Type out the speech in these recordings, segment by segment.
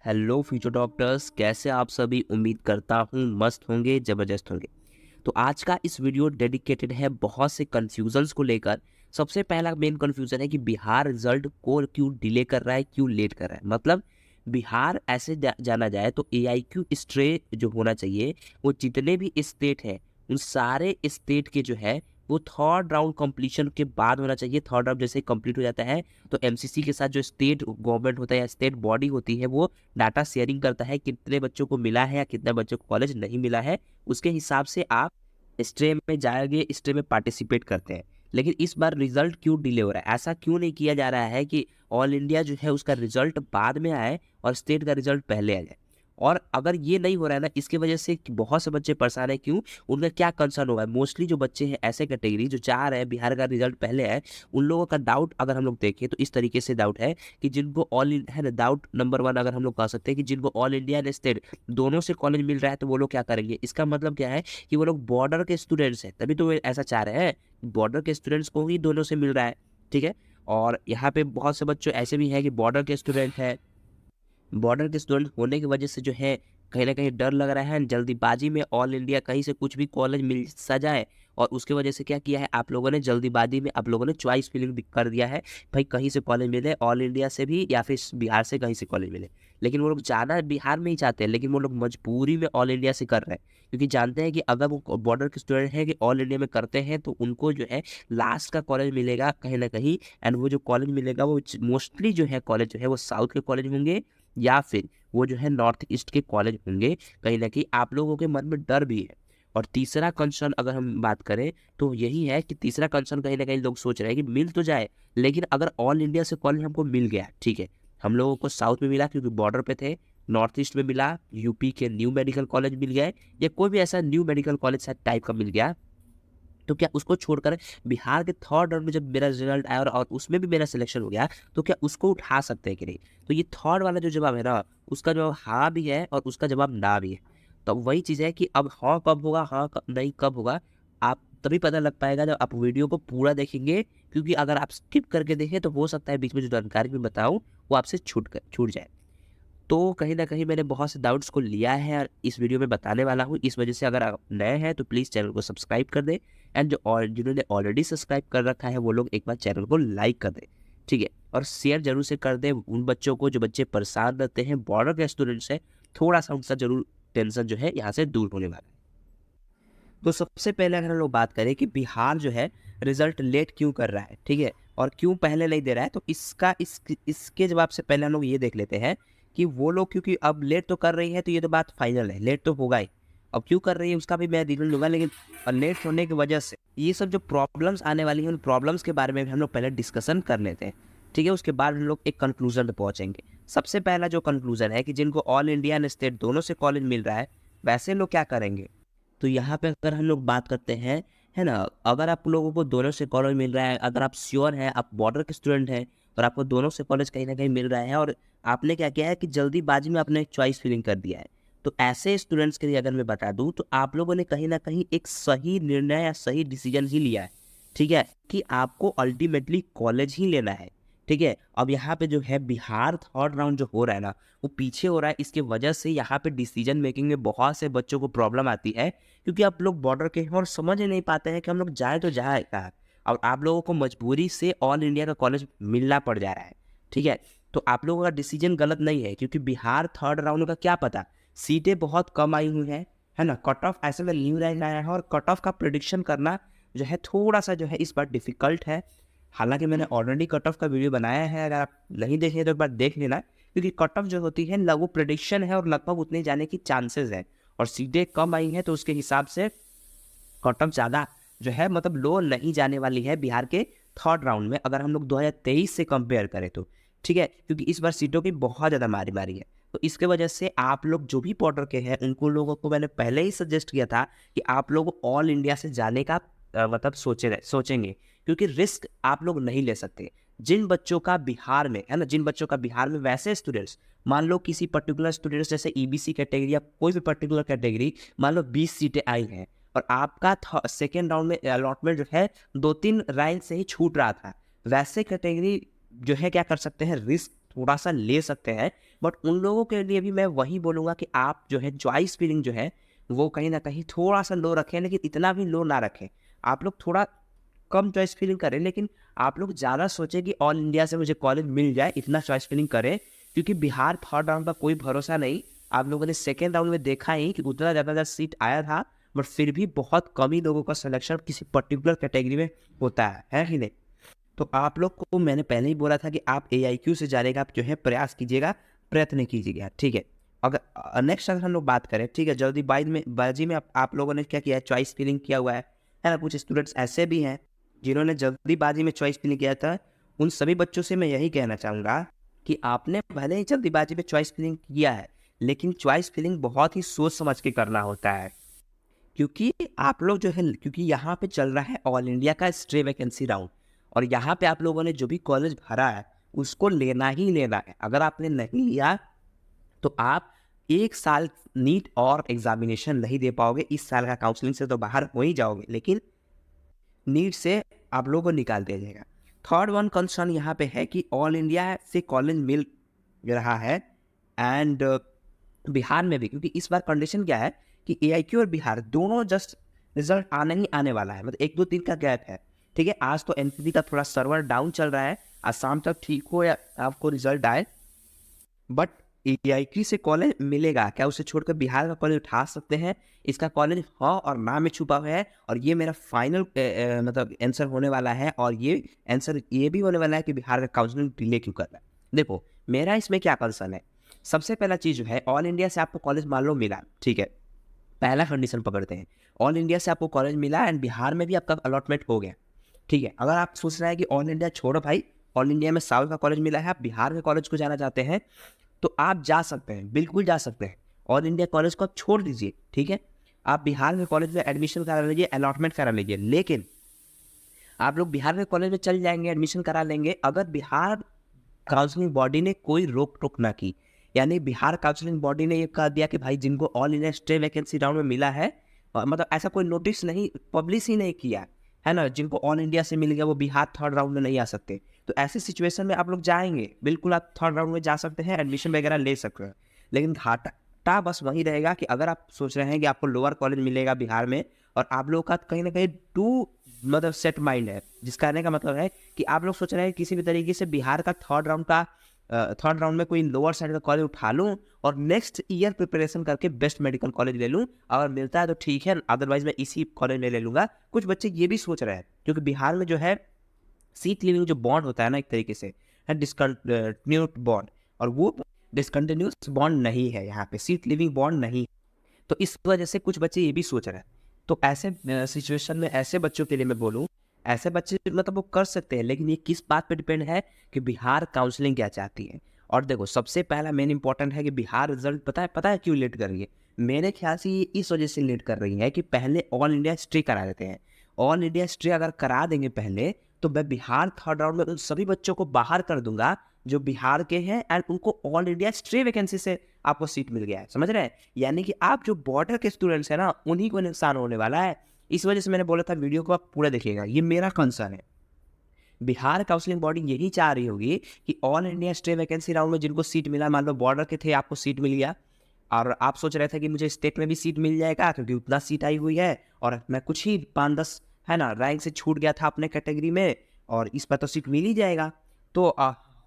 Hello future doctors, कैसे आप सभी। उम्मीद करता हूँ मस्त होंगे, ज़बरदस्त होंगे। तो आज का इस वीडियो डेडिकेटेड है बहुत से कन्फ्यूजन्स को लेकर। सबसे पहला मेन कन्फ्यूजन है कि बिहार रिजल्ट को क्यों डिले कर रहा है, क्यों लेट कर रहा है। मतलब बिहार ऐसे जाना जाए तो AIQ स्ट्रे जो होना चाहिए वो जितने भी स्टेट हैं उन सारे स्टेट के जो है वो थर्ड राउंड कंप्लीशन के बाद होना चाहिए। थर्ड राउंड जैसे कंप्लीट हो जाता है तो MCC के साथ जो स्टेट गवर्नमेंट होता है या स्टेट बॉडी होती है वो डाटा शेयरिंग करता है, कितने बच्चों को मिला है या कितने बच्चों को कॉलेज नहीं मिला है। उसके हिसाब से आप स्ट्रीम में जाएंगे, स्ट्रीम में पार्टिसिपेट करते हैं। लेकिन इस बार रिजल्ट क्यों डिले हो रहा है? ऐसा क्यों नहीं किया जा रहा है कि ऑल इंडिया जो है उसका रिजल्ट बाद में आए और स्टेट का रिजल्ट पहले आ जाए? और अगर ये नहीं हो रहा है ना, इसके वजह से बहुत से बच्चे परेशान है। क्यों? उनका क्या कंसर्न होगा? मोस्टली जो बच्चे हैं ऐसे कैटेगरी जो चाह रहे हैं बिहार का रिजल्ट पहले आए, उन लोगों का डाउट अगर हम लोग देखें तो इस तरीके से डाउट है कि जिनको ऑल है ना, डाउट नंबर 1 अगर हम लोग कह सकते हैं कि जिनको ऑल इंडिया एंड स्टेट दोनों से कॉलेज मिल रहा है तो वो लोग क्या करेंगे। इसका मतलब क्या है कि वो लोग बॉर्डर के स्टूडेंट्स हैं, तभी तो वो ऐसा चाह रहे हैं। बॉर्डर के स्टूडेंट्स को ही दोनों से मिल रहा है, ठीक है। और यहाँ पे बहुत से बच्चे ऐसे भी हैं कि बॉर्डर के स्टूडेंट हैं। बॉर्डर के स्टूडेंट होने की वजह से जो है कहीं ना कहीं डर लग रहा है जल्दीबाजी में ऑल इंडिया कहीं से कुछ भी कॉलेज मिल सा जाए। और उसके वजह से क्या किया है आप लोगों ने, जल्दीबाजी में आप लोगों ने चॉइस फिलिंग कर दिया है। भाई कहीं से कॉलेज मिले, ऑल इंडिया से भी या फिर बिहार से कहीं से कॉलेज मिले। लेकिन वो लोग जाना बिहार में ही चाहते हैं, लेकिन वो लोग मजबूरी में ऑल इंडिया से कर रहे हैं, क्योंकि जानते हैं कि अगर वो बॉर्डर के स्टूडेंट हैं कि ऑल इंडिया में करते हैं तो उनको जो है लास्ट का कॉलेज मिलेगा कहीं ना कहीं। एंड वो जो कॉलेज मिलेगा वो मोस्टली जो है कॉलेज जो है वो साउथ के कॉलेज होंगे या फिर वो जो है नॉर्थ ईस्ट के कॉलेज होंगे। कहीं ना कहीं आप लोगों के मन में डर भी है। और तीसरा कंसर्न अगर हम बात करें तो यही है कि तीसरा कंसर्न कहीं ना कहीं लोग सोच रहे हैं कि मिल तो जाए, लेकिन अगर ऑल इंडिया से कॉलेज हमको मिल गया, ठीक है, हम लोगों को साउथ में मिला क्योंकि बॉर्डर पे थे, नॉर्थ ईस्ट में मिला, यूपी के न्यू मेडिकल कॉलेज मिल गए, या कोई भी ऐसा न्यू मेडिकल कॉलेज टाइप का मिल गया, तो क्या उसको छोड़कर बिहार के थर्ड राउंड में जब मेरा रिजल्ट आया और उसमें भी मेरा सिलेक्शन हो गया, तो क्या उसको उठा सकते हैं कि नहीं? तो ये थर्ड वाला जो जवाब है ना, उसका जवाब हाँ भी है और उसका जवाब ना भी है। तो वही चीज़ है कि अब हाँ कब होगा, हाँ कब नहीं कब होगा, आप तभी पता लग पाएगा जब आप वीडियो को पूरा देखेंगे। क्योंकि अगर आप स्किप करके देखें तो हो सकता है बीच में जो जानकारी मैं बताऊँ वो आपसे छूट जाए। तो कहीं न कहीं मैंने बहुत से डाउट्स को लिया है और इस वीडियो में बताने वाला हूँ। इस वजह से अगर आप नए हैं तो प्लीज़ चैनल को सब्सक्राइब कर दें। एंड जो और जिन्होंने ऑलरेडी सब्सक्राइब कर रखा है वो लोग एक बार चैनल को लाइक कर दें, ठीक है। और शेयर ज़रूर से कर दें उन बच्चों को जो बच्चे परेशान रहते हैं, बॉर्डर के स्टूडेंट्स हैं, थोड़ा-सा उनका ज़रूर टेंशन जो है यहाँ से दूर होने वाला है। तो सबसे पहले अगर हम लोग बात करें कि बिहार जो है रिजल्ट लेट क्यों कर रहा है, ठीक है, और क्यों पहले नहीं दे रहा है, तो इसके जवाब से पहले हम लोग ये देख लेते हैं कि वो लोग क्योंकि अब लेट तो कर रही है तो ये तो बात फाइनल है, लेट तो होगा ही। अब क्यों कर रही है उसका भी मैं रीजन दूंगा, लेकिन लेट होने की वजह से ये सब जो प्रॉब्लम्स आने वाली हैं उन प्रॉब्लम्स के बारे में भी हम लोग पहले डिस्कशन कर लेते हैं, ठीक है। उसके बाद हम लोग एक कंक्लूजन पे पहुंचेंगे। सबसे पहला जो कंक्लूजन है कि जिनको ऑल इंडिया एंड स्टेट दोनों से कॉलेज मिल रहा है वैसे लोग क्या करेंगे। तो यहाँ पे अगर हम लोग बात करते हैं, है ना, अगर आप लोगों को दोनों से कॉलेज मिल रहा है, अगर आप श्योर हैं, आप बॉर्डर के स्टूडेंट हैं और आपको दोनों से कॉलेज कहीं ना कहीं मिल रहा है और आपने क्या किया है कि जल्दीबाजी में आपने चॉइस फिलिंग कर दिया है, तो ऐसे स्टूडेंट्स के लिए अगर मैं बता दूं तो आप लोगों ने कहीं ना कहीं एक सही निर्णय या सही डिसीजन ही लिया है, ठीक है, कि आपको अल्टीमेटली कॉलेज ही लेना है, ठीक है। अब यहाँ पे जो है बिहार थर्ड राउंड जो हो रहा है ना वो पीछे हो रहा है, इसके वजह से यहाँ पे डिसीजन मेकिंग में बहुत से बच्चों को प्रॉब्लम आती है, क्योंकि आप लोग बॉर्डर के हैं और समझ ही नहीं पाते हैं कि हम लोग जाए तो जाए कहाँ। और आप लोगों को मजबूरी से ऑल इंडिया का कॉलेज मिलना पड़ जा रहा है, ठीक है। तो आप लोगों का डिसीजन गलत नहीं है, क्योंकि बिहार थर्ड राउंड का क्या पता, सीटें बहुत कम आई हुई हैं, है ना, कट ऑफ ऐसे में न्यू रैंक आया है और कट ऑफ का प्रिडिक्शन करना जो है थोड़ा सा जो है इस बार डिफिकल्ट है। हालांकि मैंने ऑलरेडी कट ऑफ का वीडियो बनाया है, अगर आप नहीं देखे तो एक बार देख लेना, क्योंकि कट ऑफ जो होती है वो प्रिडिक्शन है और लगभग उतने जाने की चांसेस है, और सीटें कम आई हैं तो उसके हिसाब से कट ऑफ ज़्यादा जो है मतलब लो नहीं जाने वाली है बिहार के थर्ड राउंड में, अगर हम लोग 2023 से कंपेयर करें तो, ठीक है, क्योंकि इस बार सीटों की बहुत ज़्यादा मारी मारी है। तो इसके वजह से आप लोग जो भी बॉर्डर के हैं उनको लोगों को मैंने पहले ही सजेस्ट किया था कि आप लोग ऑल इंडिया से जाने का मतलब सोचेंगे, क्योंकि रिस्क आप लोग नहीं ले सकते। जिन बच्चों का बिहार में है ना, जिन बच्चों का बिहार में वैसे स्टूडेंट्स, मान लो किसी पर्टिकुलर स्टूडेंट्स जैसे EBC कैटेगरी या कोई भी पर्टिकुलर कैटेगरी, मान लो 20 सीटें आई हैं और आपका सेकेंड राउंड में अलॉटमेंट जो है 2-3 रैंक से ही छूट रहा था, वैसे कैटेगरी जो है क्या कर सकते हैं, रिस्क थोड़ा सा ले सकते हैं, बट उन लोगों के लिए भी मैं वही बोलूँगा कि आप जो है चॉइस फीलिंग जो है वो कहीं न कहीं थोड़ा-सा लो रखें, लेकिन इतना भी लो ना रखें। आप लोग थोड़ा कम चॉइस फीलिंग करें, लेकिन आप लोग ज़्यादा सोचें कि ऑल इंडिया से मुझे कॉलेज मिल जाए, इतना चॉइस फीलिंग करें, क्योंकि बिहार थर्ड राउंड का कोई भरोसा नहीं। आप लोगों ने सेकंड राउंड में देखा ही कि उतना ज़्यादा सीट आया था, बट फिर भी बहुत कम ही लोगों का सिलेक्शन किसी पर्टिकुलर कैटेगरी में होता है कि नहीं? तो आप लोग को मैंने पहले ही बोला था कि आप AIQ से जाने का आप जो है प्रयास कीजिएगा, प्रयत्न कीजिएगा, ठीक है? अगर नेक्स्ट अगर हम लोग बात करें, ठीक है, जल्दीबाजी में आप लोगों ने क्या किया है, चॉइस फिलिंग किया हुआ है ना? कुछ स्टूडेंट्स ऐसे भी हैं जिन्होंने जल्दीबाजी में चॉइस फिलिंग किया था। उन सभी बच्चों से मैं यही कहना चाहूँगा कि आपने भले ही जल्दीबाजी में चॉइस फिलिंग किया है, लेकिन चॉइस फिलिंग बहुत ही सोच समझ के करना होता है। क्योंकि आप लोग जो है, क्योंकि यहाँ पे चल रहा है ऑल इंडिया का स्ट्रे वैकेंसी राउंड, और यहाँ पे आप लोगों ने जो भी कॉलेज भरा है उसको लेना ही लेना है। अगर आपने नहीं लिया तो आप 1 साल नीट और एग्जामिनेशन नहीं दे पाओगे। इस साल का काउंसलिंग से तो बाहर हो ही जाओगे, लेकिन नीट से आप लोगों को निकाल दिया जाएगा। थर्ड वन कंसर्न यहाँ पे है कि ऑल इंडिया से कॉलेज मिल रहा है, एंड बिहार में भी, क्योंकि इस बार कंडीशन क्या है कि AIQ और बिहार दोनों जस्ट रिजल्ट आने ही आने वाला है, मतलब 1-2 दिन का गैप है, ठीक है। आज तो NPT का थोड़ा सर्वर डाउन चल रहा है, आज शाम तक ठीक हो या आपको रिजल्ट आए, बट AIQ से कॉलेज मिलेगा क्या? उसे छोड़कर बिहार का कॉलेज उठा सकते हैं? इसका कॉलेज हाँ और ना में छुपा हुआ है, और ये मेरा फाइनल मतलब आंसर होने वाला है, और ये आंसर ये भी होने वाला है कि बिहार का काउंसलिंग डिले क्यों कर रहा है। देखो, मेरा इसमें क्या कंसर्न है, सबसे पहला चीज़ जो है, ऑल इंडिया से आपको कॉलेज मान लो मिला, ठीक है, पहला कंडीशन पकड़ते हैं, ऑल इंडिया से आपको कॉलेज मिला एंड बिहार में भी आपका अलॉटमेंट हो गया, ठीक है। अगर आप सोच रहे हैं कि ऑल इंडिया छोड़ो भाई, ऑल इंडिया में साउथ का कॉलेज मिला है, आप बिहार के कॉलेज को जाना चाहते हैं, तो आप जा सकते हैं, बिल्कुल जा सकते हैं। ऑल इंडिया कॉलेज को आप छोड़ दीजिए, ठीक है, आप बिहार के कॉलेज में एडमिशन करा लीजिए, अलॉटमेंट करा लीजिए, लेकिन आप लोग बिहार के कॉलेज में चल जाएंगे, एडमिशन करा लेंगे, अगर बिहार काउंसलिंग बॉडी ने कोई रोक टोक ना की, यानी बिहार काउंसलिंग बॉडी ने ये कह दिया कि भाई जिनको all India stay vacancy round में मिला है, मतलब ऐसा कोई नोटिस नहीं, पब्लिश ही नहीं किया है ना, जिनको ऑल इंडिया से मिल गया वो बिहार थर्ड राउंड में नहीं आ सकते, तो ऐसी सिचुएशन में आप लोग जाएंगे, बिल्कुल आप थर्ड राउंड में जा सकते हैं, एडमिशन वगैरह ले सकते हैं। लेकिन घाटा बस वही रहेगा कि अगर आप सोच रहे हैं कि आपको लोअर कॉलेज मिलेगा बिहार में, और आप लोगों का कहीं ना कहीं मतलब सेट माइंड है, जिसका कहने का मतलब है कि आप लोग सोच रहे हैं किसी भी तरीके से बिहार का थर्ड राउंड में कोई लोअर साइड का कॉलेज उठा लूँ और नेक्स्ट ईयर प्रिपरेशन करके बेस्ट मेडिकल कॉलेज ले लूँ, अगर मिलता है तो ठीक है, अदरवाइज मैं इसी कॉलेज में ले लूँगा। कुछ बच्चे ये भी सोच रहे हैं, क्योंकि बिहार में जो है सीट लिविंग जो बॉन्ड होता है ना, एक तरीके से है डिसकंटिन्यूड बॉन्ड, और वो डिसकंटिन्यूस बॉन्ड नहीं है, यहाँ पे सीट लिविंग बॉन्ड नहीं, तो इस वजह से कुछ बच्चे ये भी सोच रहे हैं। तो ऐसे सिचुएशन में ऐसे बच्चों के लिए मैं बोलूँ, ऐसे बच्चे मतलब वो कर सकते हैं, लेकिन ये किस बात पे डिपेंड है कि बिहार काउंसलिंग क्या चाहती है। और देखो, सबसे पहला मेन इंपॉर्टेंट है कि बिहार रिजल्ट पता है क्यों लेट कर रही है। मेरे ख्याल से ये इस वजह से लेट कर रही है कि पहले ऑल इंडिया स्टे करा देते हैं। ऑल इंडिया स्टे अगर करा देंगे पहले, तो मैं बिहार थर्ड राउंड में उन सभी बच्चों को बाहर कर दूंगा जो बिहार के हैं, एंड उनको ऑल इंडिया स्टे वैकेंसी से आपको सीट मिल गया है, समझ रहे हैं। यानी कि आप जो बॉर्डर के स्टूडेंट्स हैं ना, उन्हीं को नुकसान होने वाला है। इस वजह से मैंने बोला था वीडियो को आप पूरा देखिएगा, ये मेरा कंसर्न है। बिहार काउंसलिंग बॉडी यही चाह रही होगी कि all India stay vacancy round में जिनको सीट मिला, मान लो बॉर्डर के थे, आपको सीट मिल गया, और आप सोच रहे थे कि मुझे स्टेट में भी सीट मिल जाएगा क्योंकि उतना सीट आई हुई है, और मैं कुछ ही 5-10 है ना रैंक से छूट गया था अपने कैटेगरी में, और इस पर तो सीट मिल ही जाएगा। तो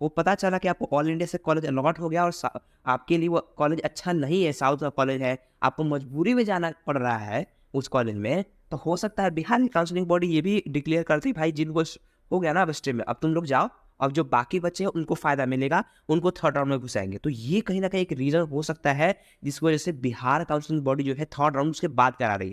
वो पता चला कि आपको ऑल इंडिया से कॉलेज अलॉट हो गया, और आपके लिए वो कॉलेज अच्छा नहीं है, साउथ का कॉलेज है, आपको मजबूरी में जाना पड़ रहा है उस कॉलेज में, तो हो सकता है बिहार की काउंसलिंग बॉडी ये भी डिक्लेयर करती, भाई जिनको हो गया ना अब स्टे में, अब तुम लोग जाओ, अब जो बाकी बच्चे हैं उनको फायदा मिलेगा, उनको थर्ड राउंड में घुसाएंगे। तो ये कहीं ना कहीं एक रीजन हो सकता है जिस वजह से बिहार काउंसलिंग बॉडी जो है थर्ड राउंड उसके बाद करा रही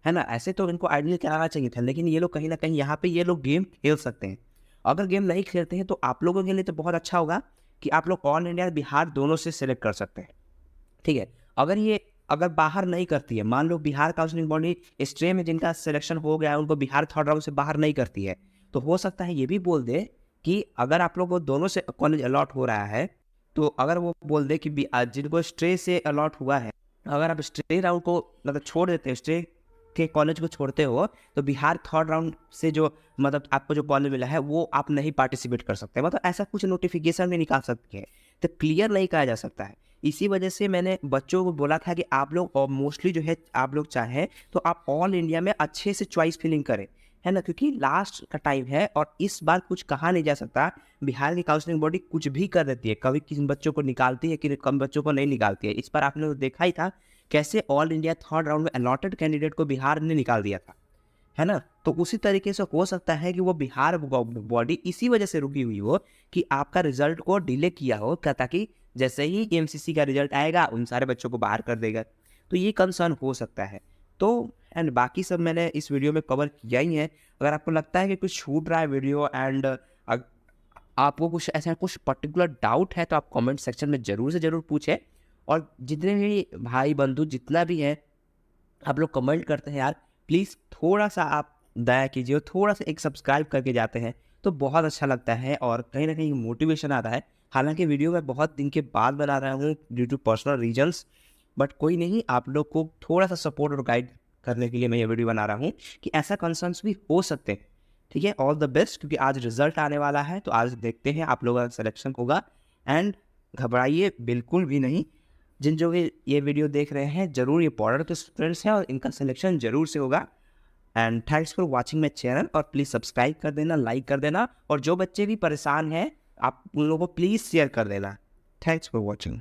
है ना। ऐसे तो इनको आइडियल कराना चाहिए था, लेकिन ये लोग कहीं ना कहीं यहाँ पे ये लोग गेम खेल सकते हैं। अगर गेम नहीं खेलते हैं तो आप लोगों के लिए तो बहुत अच्छा होगा कि आप लोग ऑल इंडिया बिहार दोनों से सेलेक्ट कर सकते हैं, ठीक है। अगर बाहर नहीं करती है, मान लो बिहार काउंसलिंग बॉडी स्ट्रे में जिनका सिलेक्शन हो गया है उनको बिहार थर्ड राउंड से बाहर नहीं करती है, तो हो सकता है ये भी बोल दे कि अगर आप लोग को दोनों से कॉलेज अलॉट हो रहा है, तो अगर वो बोल दे कि जिनको स्ट्रे से अलॉट हुआ है, अगर आप स्ट्रे राउंड को मतलब छोड़ देते हैं, स्ट्रे के कॉलेज को छोड़ते हो तो बिहार थर्ड राउंड से जो मतलब आपको जो कॉलेज मिला है वो आप नहीं पार्टिसिपेट कर सकते, मतलब ऐसा कुछ नोटिफिकेशन में निकाल सकते हैं, तो क्लियर नहीं कहा जा सकता है। इसी वजह से मैंने बच्चों को बोला था कि आप लोग और मोस्टली जो है आप लोग चाहें तो आप ऑल इंडिया में अच्छे से चॉइस फिलिंग करें, है ना, क्योंकि लास्ट का टाइम है और इस बार कुछ कहा नहीं जा सकता। बिहार की काउंसलिंग बॉडी कुछ भी कर देती है, कभी किसी बच्चों को निकालती है कि कम बच्चों को नहीं निकालती है। इस बार आपने देखा ही था कैसे ऑल इंडिया थर्ड राउंड में अलॉटेड कैंडिडेट को बिहार ने निकाल दिया था, है ना। तो उसी तरीके से हो सकता है कि वो बिहार बॉडी इसी वजह से रुकी हुई हो कि आपका रिजल्ट को डिले किया हो, ताकि जैसे ही एमसीसी का रिजल्ट आएगा उन सारे बच्चों को बाहर कर देगा। तो ये कंसर्न हो सकता है। तो एंड बाकी सब मैंने इस वीडियो में कवर किया ही है। अगर आपको लगता है कि कुछ छूट रहा है वीडियो एंड आपको कुछ ऐसा कुछ पर्टिकुलर डाउट है तो आप कमेंट सेक्शन में ज़रूर से ज़रूर पूछें। और जितने भी भाई बंधु जितना भी है आप लोग कमेंट करते हैं यार, प्लीज़ थोड़ा सा आप दया कीजिए, थोड़ा सा एक सब्सक्राइब करके जाते हैं तो बहुत अच्छा लगता है और कहीं ना कहीं मोटिवेशन आता है। हालांकि वीडियो मैं बहुत दिन के बाद बना रहा हूँ due to personal reasons, but कोई नहीं, आप लोग को थोड़ा सा सपोर्ट और गाइड करने के लिए मैं ये वीडियो बना रहा हूँ कि ऐसा कंसर्न्स भी हो सकते हैं। ठीक है, ऑल द बेस्ट, क्योंकि आज रिजल्ट आने वाला है तो आज देखते हैं आप लोगों का सिलेक्शन होगा। एंड घबराइए बिल्कुल भी नहीं, जिन जो भी ये वीडियो देख रहे हैं ज़रूर ये बॉर्डर के स्टूडेंट्स हैं और इनका सिलेक्शन ज़रूर से होगा। And thanks for watching my channel, और प्लीज़ सब्सक्राइब कर देना, लाइक कर देना, और जो बच्चे भी परेशान हैं आप उन लोगों को प्लीज़ शेयर कर देना। Thanks for watching.